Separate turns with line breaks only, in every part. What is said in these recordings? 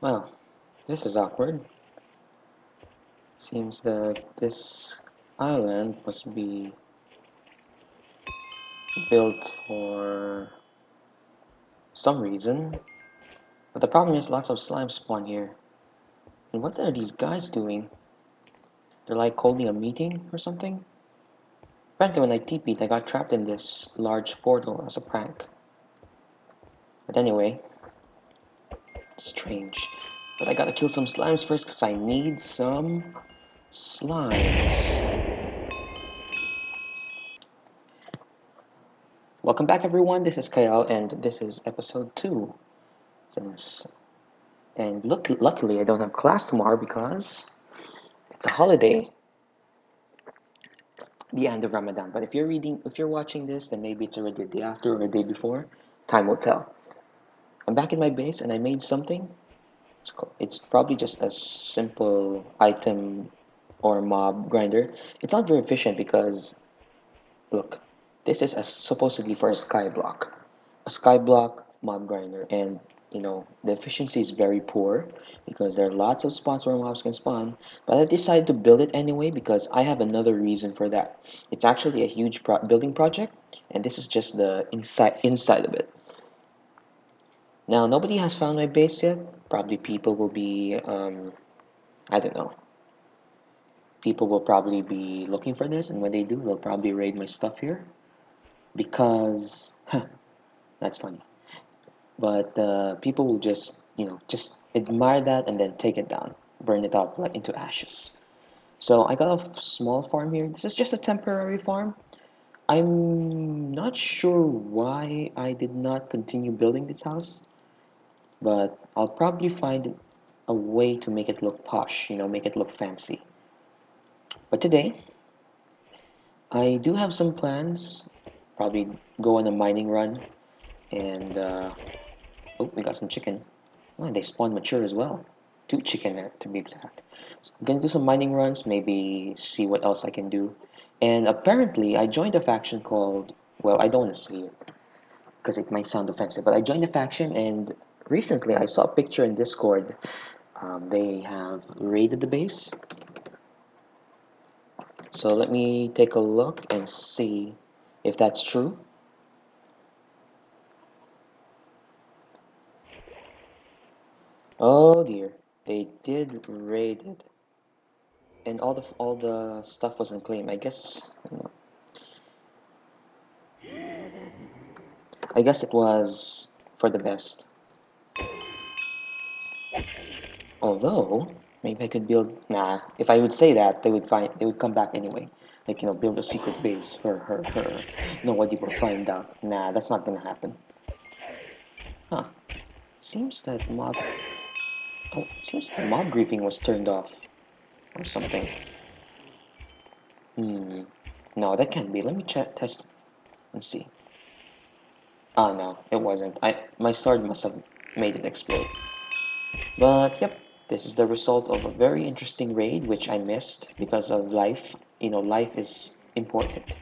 Well, this is awkward. Seems that this island must be built for some reason. But the problem is lots of slime spawn here. And what are these guys doing? They're like holding a meeting or something? Apparently when I TP'd, I got trapped in this large portal as a prank. But anyway, strange. But I gotta kill some slimes first because I need some slimes. Welcome back everyone, this is Kyle and this is episode 2. Since and luckily I don't have class tomorrow because it's a holiday, the end of Ramadan. But if you're watching this, then maybe it's already the day after or the day before. Time will tell. I'm back in my base and I made something. It's probably just a simple item or mob grinder. It's not very efficient because look, this is supposedly for a sky block mob grinder, and the efficiency is very poor because there are lots of spots where mobs can spawn. But I decided to build it anyway because I have another reason for that. It's actually a huge building project, and this is just the inside of it. Now nobody has found my base yet. Probably people will be I don't know. People will probably be looking for this, and when they do, they'll probably raid my stuff here because that's funny. But people will just admire that and then take it down, burn it up like into ashes. So I got a small farm here. This is just a temporary farm. I'm not sure why I did not continue building this house, but I'll probably find a way to make it look posh, make it look fancy. But today, I do have some plans. Probably go on a mining run and oh, we got some chicken. Oh, and they spawn mature as well. Two chicken there, to be exact. So I'm gonna do some mining runs, maybe see what else I can do. And apparently, I joined a faction called, well, I don't want to say it because it might sound offensive, but I joined a faction and recently I saw a picture in Discord. They have raided the base. So let me take a look and see if that's true. Oh dear, they did raid it. And all the stuff was unclaimed. I guess it was for the best. Although maybe I could build. Nah, if I would say that, they would come back anyway. Like build a secret base for her. Nobody will find out. Nah, that's not gonna happen. Huh? Seems that mob. Oh, seems the mob griefing was turned off or something. Hmm. No, that can't be. Let me check test and see. Ah, no, it wasn't. My sword must have made it explode. But yep, this is the result of a very interesting raid which I missed because of life. Life is important.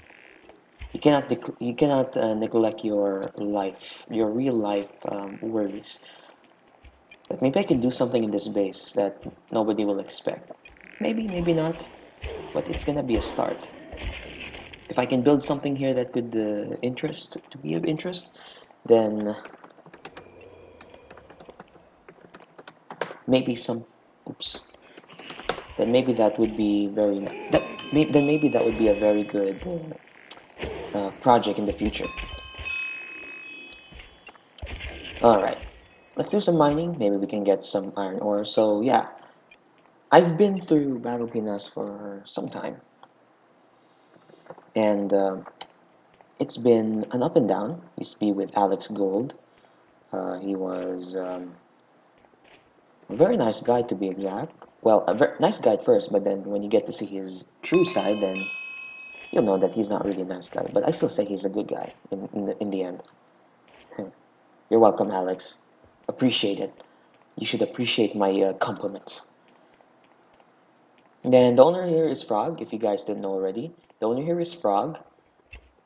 You cannot neglect your life, your real life worries. But maybe I can do something in this base that nobody will expect. Maybe, maybe not, but it's gonna be a start. If I can build something here that could interest to be of interest, then maybe some. Oops. Then maybe that would be very then maybe that would be a very good project in the future. All right, let's do some mining. Maybe we can get some iron ore. So yeah, I've been through BattlePinas for some time, and it's been an up and down. Used to be with Alex Gold. He was a very nice guy to be exact. Well, a very nice guy at first, but then when you get to see his true side, then you'll know that he's not really a nice guy. But I still say he's a good guy in the end. You're welcome, Alex. Appreciate it. You should appreciate my compliments. Then the owner here is Frog, if you guys didn't know already. The owner here is Frog,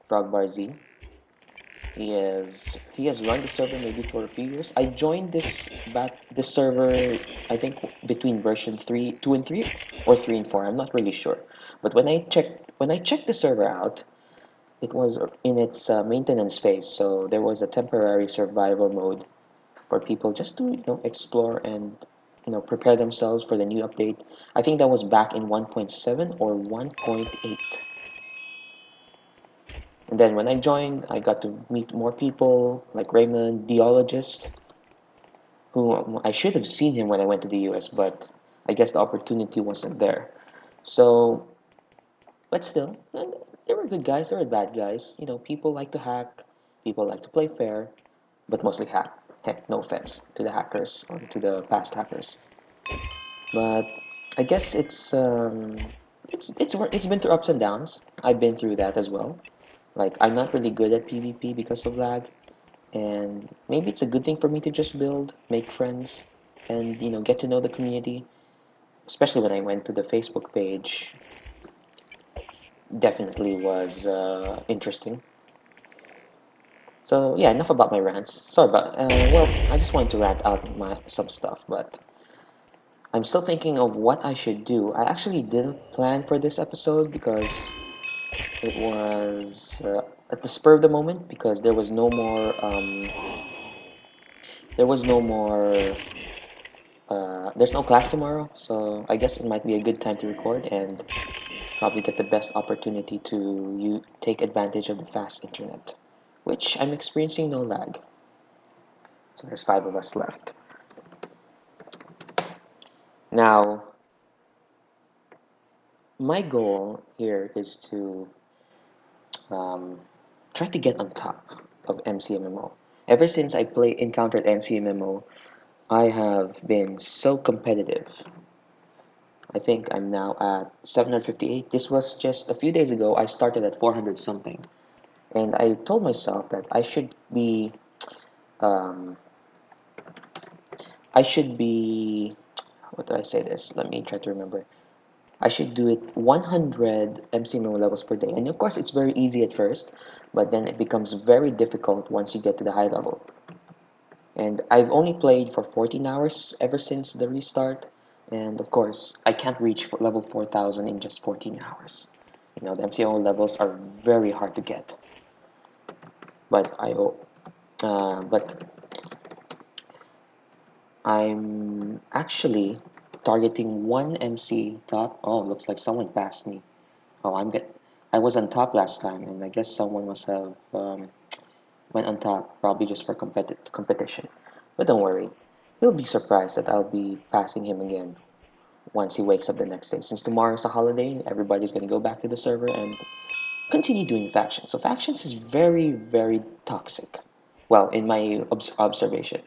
Frog Bar Z. He has run the server maybe for a few years. I joined this server, I think between version 2 and 3, or 3 and 4. I'm not really sure. But when I checked the server out, it was in its maintenance phase. So there was a temporary survival mode for people just to explore and prepare themselves for the new update. I think that was back in 1.7 or 1.8. And then when I joined, I got to meet more people like Raymond, Geologist, who I should have seen him when I went to the US, but I guess the opportunity wasn't there. So, but still, they were good guys, they were bad guys. People like to hack, people like to play fair, but mostly hack. Heck, no offense to the hackers or to the past hackers. But I guess it's been through ups and downs. I've been through that as well. Like I'm not really good at PvP because of lag, and maybe it's a good thing for me to just build, make friends, and get to know the community. Especially when I went to the Facebook page, definitely was interesting. So yeah, enough about my rants. Sorry about well, I just wanted to rant out my some stuff, but I'm still thinking of what I should do. I actually didn't plan for this episode because it was at the spur of the moment because there's no class tomorrow, so I guess it might be a good time to record and probably get the best opportunity to you take advantage of the fast internet, which I'm experiencing no lag. So there's 5 of us left. Now, my goal here is to um, try to get on top of MCMMO. Ever since I encountered NCMMO, I have been so competitive. I think I'm now at 758. This was just a few days ago. I started at 400 something. And I told myself that um, I should be, what do I say this? Let me try to remember. I should do it 100 MCMO levels per day. And of course, it's very easy at first, but then it becomes very difficult once you get to the high level. And I've only played for 14 hours ever since the restart. And of course, I can't reach level 4000 in just 14 hours. The MCMO levels are very hard to get. But but I'm actually targeting one MC top. Oh, looks like someone passed me. Oh, I was on top last time, and I guess someone must have went on top, probably just for competition. But don't worry, he'll be surprised that I'll be passing him again once he wakes up the next day. Since tomorrow is a holiday, everybody's gonna go back to the server and continue doing factions. So factions is very, very toxic. Well, in my observation.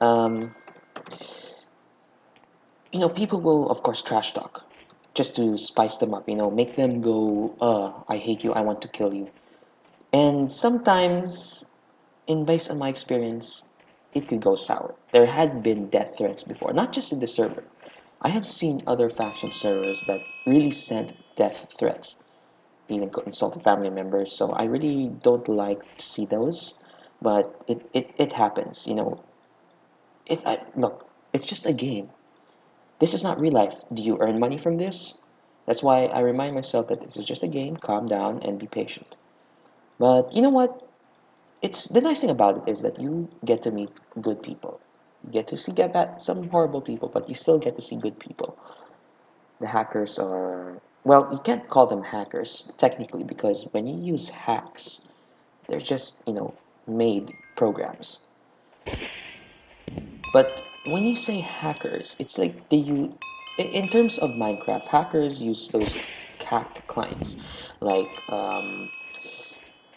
Um, people will, of course, trash talk just to spice them up, make them go, I hate you, I want to kill you. And sometimes, based on my experience, it could go sour. There had been death threats before, not just in the server. I have seen other faction servers that really sent death threats, even insulted family members, so I really don't like to see those. But it happens, look, it's just a game. This is not real life. Do you earn money from this? That's why I remind myself that this is just a game, calm down and be patient. But you know what? It's the nice thing about it is that you get to meet good people. You get to see some horrible people, but you still get to see good people. The hackers are, well, you can't call them hackers technically because when you use hacks, they're just, made programs. But when you say hackers, it's like in terms of Minecraft, hackers use those hacked clients, like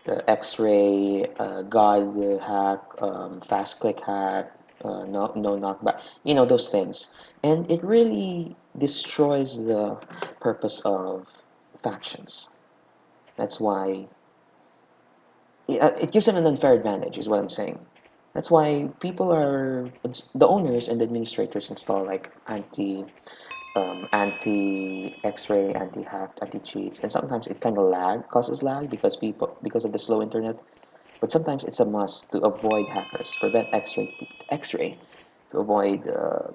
the X-ray, God hack, fast click hack, no knockback, those things, and it really destroys the purpose of factions. That's why it gives them an unfair advantage, is what I'm saying. That's why the owners and the administrators install like anti X-ray, anti-hack, anti-cheats, and sometimes it kind of causes lag because of the slow internet. but sometimes it's a must to avoid hackers, prevent X-ray, to avoid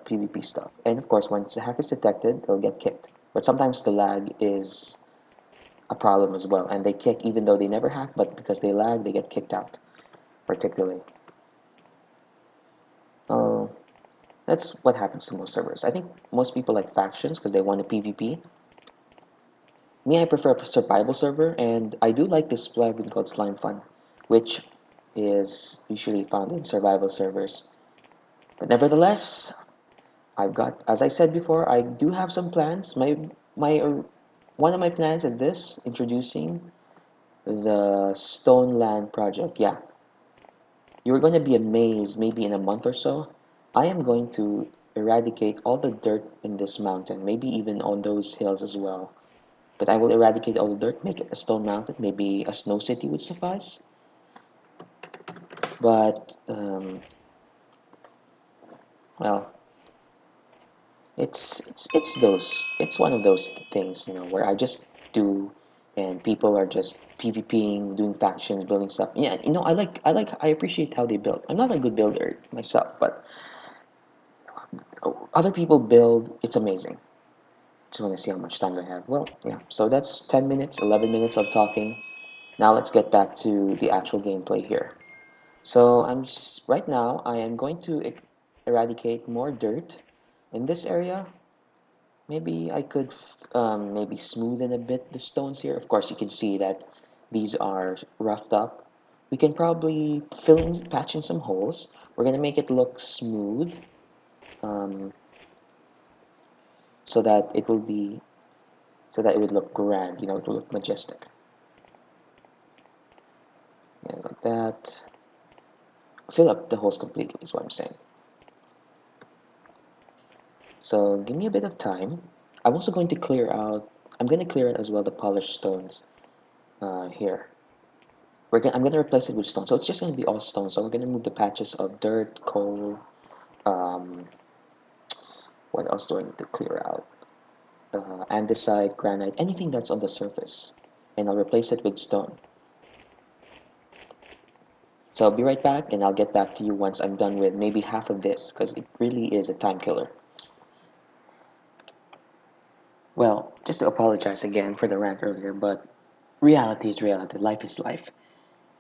PvP stuff. And of course, once the hack is detected, they'll get kicked. But sometimes the lag is a problem as well, and they kick even though they never hack, but because they lag, they get kicked out, particularly. Uh, that's what happens to most servers. I think most people like factions because they want a PvP. Me, I prefer a survival server, and I do like this plugin called Slime Fun, which is usually found in survival servers. But nevertheless, I've got, as I said before, I do have some plans. One of my plans is this, introducing the Stone Land project. Yeah, you're going to be amazed. Maybe in a month or so, I am going to eradicate all the dirt in this mountain, maybe even on those hills as well. But I will eradicate all the dirt, make it a stone mountain. Maybe a snow city would suffice. But well, it's one of those things, where I just do, and people are just PvPing, doing factions, building stuff. Yeah, I appreciate how they build. I'm not a good builder myself, but other people build. It's amazing. Just want to see how much time I have. Well, yeah. So that's 10 minutes, 11 minutes of talking. Now let's get back to the actual gameplay here. So right now I am going to eradicate more dirt in this area. Maybe I could maybe smoothen a bit the stones here. Of course, you can see that these are roughed up. We can probably patch in some holes. We're gonna make it look smooth, um, so that it will be so that it would look grand. It will look majestic. Yeah, like that. Fill up the holes completely is what I'm saying. So give me a bit of time. I'm also going to clear out. I'm going to clear out as well the polished stones here. I'm going to replace it with stone. So it's just going to be all stone. So we're going to move the patches of dirt, coal. Um, what else do I need to clear out? Andesite, granite, anything that's on the surface. And I'll replace it with stone. So I'll be right back, and I'll get back to you once I'm done with maybe half of this, because it really is a time killer. Well, just to apologize again for the rant earlier, but reality is reality. Life is life.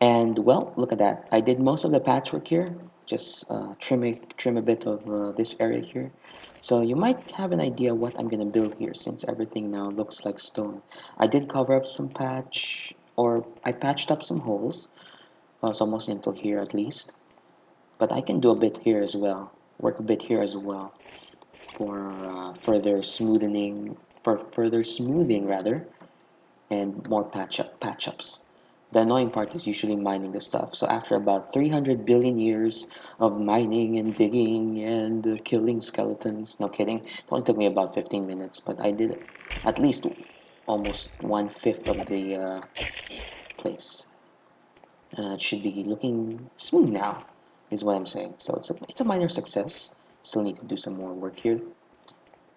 And well, look at that. I did most of the patchwork here. Just trim a bit of this area here. So you might have an idea what I'm gonna build here, since everything now looks like stone. I did cover up some I patched up some holes. So mostly until here at least. But I can do a bit here as well. Work a bit here as well for further smoothing rather, and more patch ups. The annoying part is usually mining the stuff. So after about 300 billion years of mining and digging and killing skeletons, no kidding, it only took me about 15 minutes, but I did at least almost 1/5 of the place. It should be looking smooth now, is what I'm saying. So it's a minor success. Still need to do some more work here,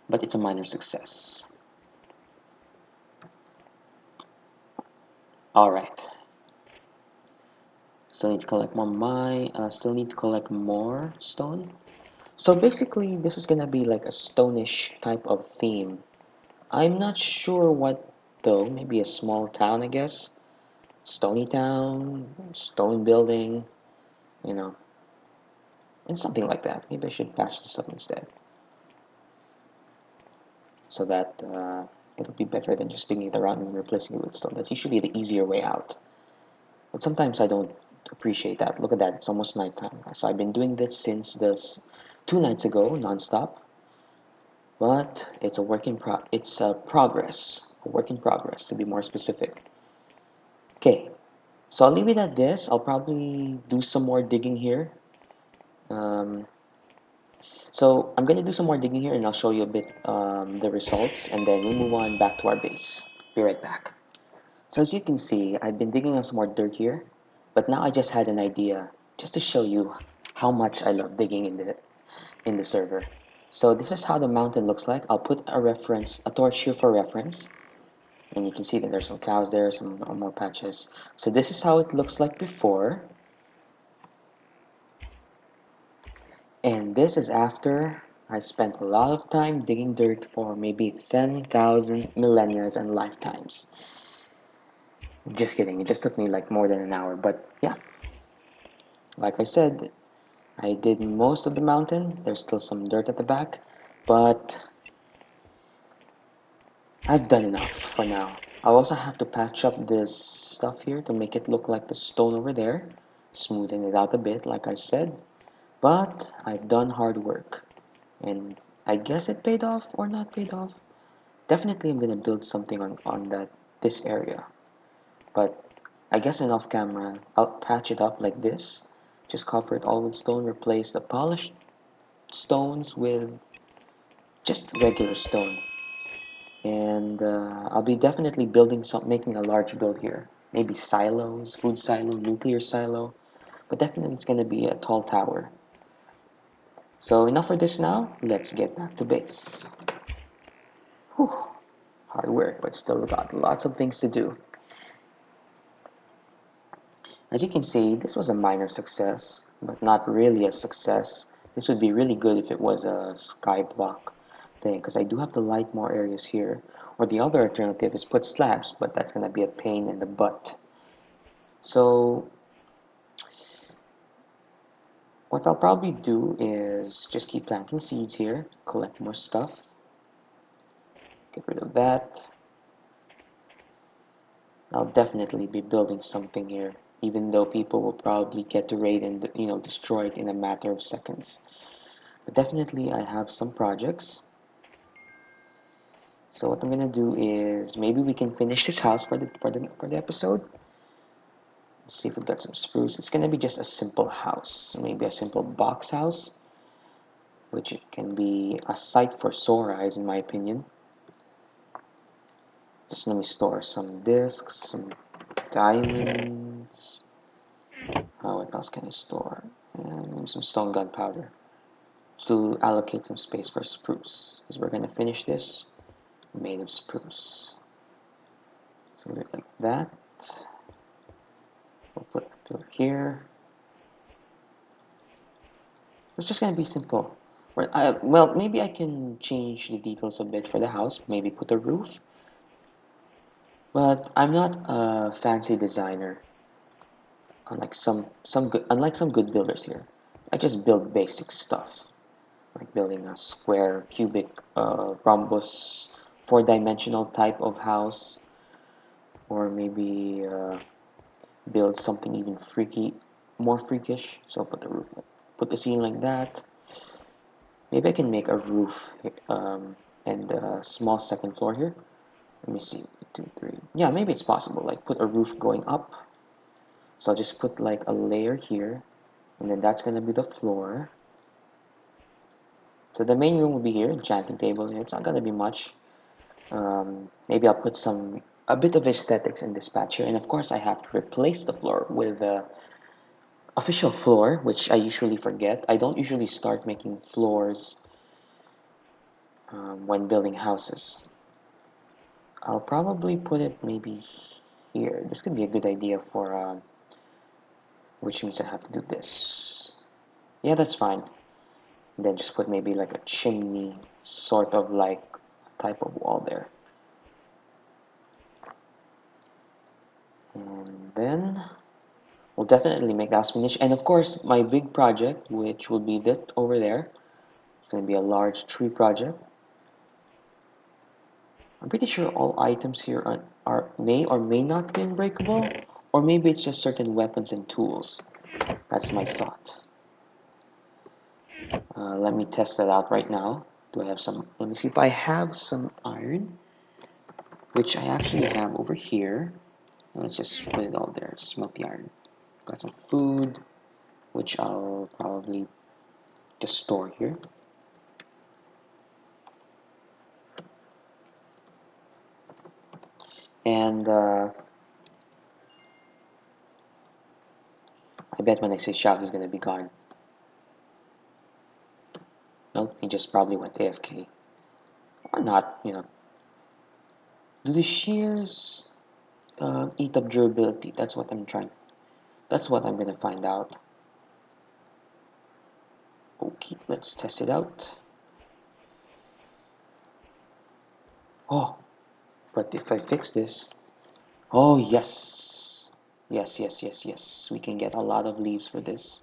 but it's a minor success. All right. Still need to collect more still need to collect more stone. So basically, this is gonna be like a stonish type of theme. I'm not sure what though. Maybe a small town, I guess. Stony town, stone building, you know, and something like that. Maybe I should patch this up instead, so that it'll be better than just digging it around and replacing it with stone. That's usually the easier way out. But sometimes I don't appreciate that. Look at that, it's almost nighttime. So I've been doing this since 2 nights ago, nonstop. But it's a progress, a work in progress to be more specific. Okay, so I'll leave it at this. I'll probably do some more digging here. Um, so I'm gonna do some more digging here, and I'll show you a bit the results, and then we'll move on back to our base. Be right back. So as you can see, I've been digging up some more dirt here, but now I just had an idea just to show you how much I love digging in the server. So this is how the mountain looks like. I'll put a torch here for reference, and you can see that there's some cows there, some more patches. So this is how it looks like before. And this is after I spent a lot of time digging dirt for maybe 10,000 millennia and lifetimes. Just kidding, it just took me like more than an hour, but yeah, like I said, I did most of the mountain. There's still some dirt at the back, but I've done enough for now. I'll also have to patch up this stuff here to make it look like the stone over there, smoothing it out a bit, like I said, but I've done hard work, and I guess it paid off or not paid off. Definitely I'm gonna build something on this area, but I guess in off camera, I'll patch it up like this. Just cover it all with stone, replace the polished stones with just regular stone. And I'll be definitely making a large build here. Maybe silos, food silo, nuclear silo, but definitely it's gonna be a tall tower. So enough for this now, let's get back to base. Whew, hard work, but still got lots of things to do. As you can see, this was a minor success, but not really a success. This would be really good if it was a sky block thing, because I do have to light more areas here. Or the other alternative is put slabs, but that's going to be a pain in the butt. So what I'll probably do is just keep planting seeds here, collect more stuff, get rid of that. I'll definitely be building something here, even though people will probably get to raid and destroy it in a matter of seconds. But definitely I have some projects. So what I'm gonna do is maybe we can finish this house for the episode. Let's see if we got some spruce. It's gonna be just a simple house, maybe a simple box house, which can be a site for sore eyes in my opinion. Just let me store some discs, some diamonds. What else can I store? And maybe some stone gunpowder to allocate some space for spruce, because we're gonna finish this made of spruce. So we'll do it like that. We'll put a pillar here. It's just gonna be simple. Well, maybe I can change the details a bit for the house. Maybe put a roof. But I'm not a fancy designer. Unlike some good builders here, I just build basic stuff, like building a square, cubic, rhombus, four-dimensional type of house, or maybe build something even more freakish. So I'll put the ceiling like that. Maybe I can make a roof and a small second floor here. Let me see, 2, 3. Yeah, maybe it's possible. Like put a roof going up. So I'll just put like a layer here, and then that's gonna be the floor. So the main room will be here, enchanting table, and it's not gonna be much. Maybe I'll put a bit of aesthetics in this patch here, and of course I have to replace the floor with official floor, which I usually forget. I don't usually start making floors when building houses. I'll probably put it maybe here. This could be a good idea for, which means I have to do this. Yeah, that's fine. And then just put maybe like a chimney, sort of like type of wall there. And then we'll definitely make that finish. And of course, my big project, which will be this over there, it's going to be a large tree project. I'm pretty sure all items here may or may not be unbreakable, or maybe it's just certain weapons and tools. That's my thought. Let me test that out right now. Do I have some? Let me see if I have some iron, which I actually have over here. Let's just put it all there. Smelt the iron. Got some food, which I'll probably just store here. And I bet when I say shout, he's gonna be gone. Nope, he just probably went AFK. Or not, Do the shears eat up durability? That's what I'm gonna find out. Oh, Okay, let's test it out. Oh, but if I fix this, oh yes, yes. We can get a lot of leaves for this.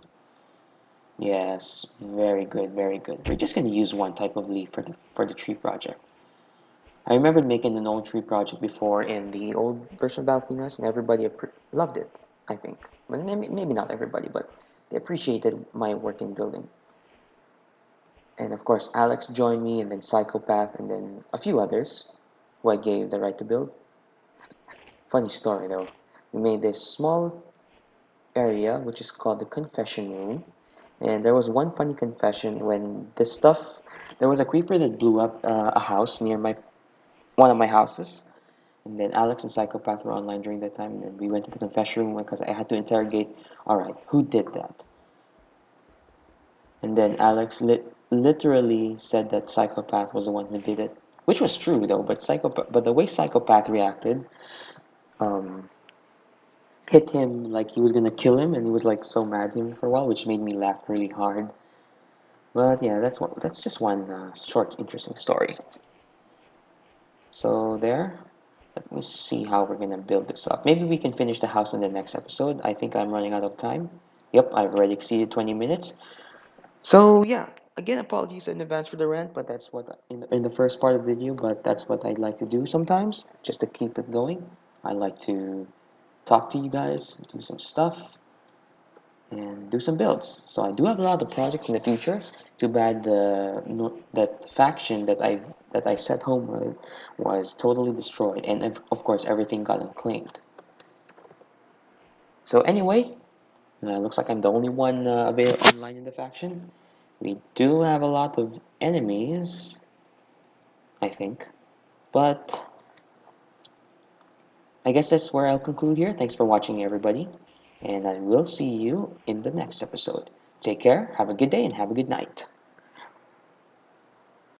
Yes, very good, very good. We're just gonna use one type of leaf for the tree project. I remember making an old tree project before in the old version of BattlePinas, and everybody loved it, I think. Well, maybe not everybody, but they appreciated my work in building. And of course, Alex joined me, and then Psychopath, and then a few others who I gave the right to build. Funny story though. We made this small area, which is called the confession room. And there was one funny confession when this stuff, there was a creeper that blew up a house near one of my houses. And then Alex and Psychopath were online during that time, and then we went to the confession room because I had to interrogate, all right, who did that? And then Alex literally said that Psychopath was the one who did it, which was true though. But the way Psychopath reacted, um, hit him like he was gonna kill him, and he was like so mad at him for a while, which made me laugh really hard. But yeah, that's just one short, interesting story. So there. Let me see how we're gonna build this up. Maybe we can finish the house in the next episode. I think I'm running out of time. Yep, I've already exceeded 20 minutes. So yeah, again, apologies in advance for the rant, but that's what in the first part of the video. But that's what I'd like to do sometimes, just to keep it going. I like to talk to you guys, do some stuff, and do some builds. So I do have a lot of projects in the future. Too bad that faction that I set home with was totally destroyed, and of course everything got unclaimed. So anyway, looks like I'm the only one available online in the faction. We do have a lot of enemies, I think, but I guess that's where I'll conclude here. Thanks for watching, everybody, and I will see you in the next episode. Take care, have a good day, and have a good night.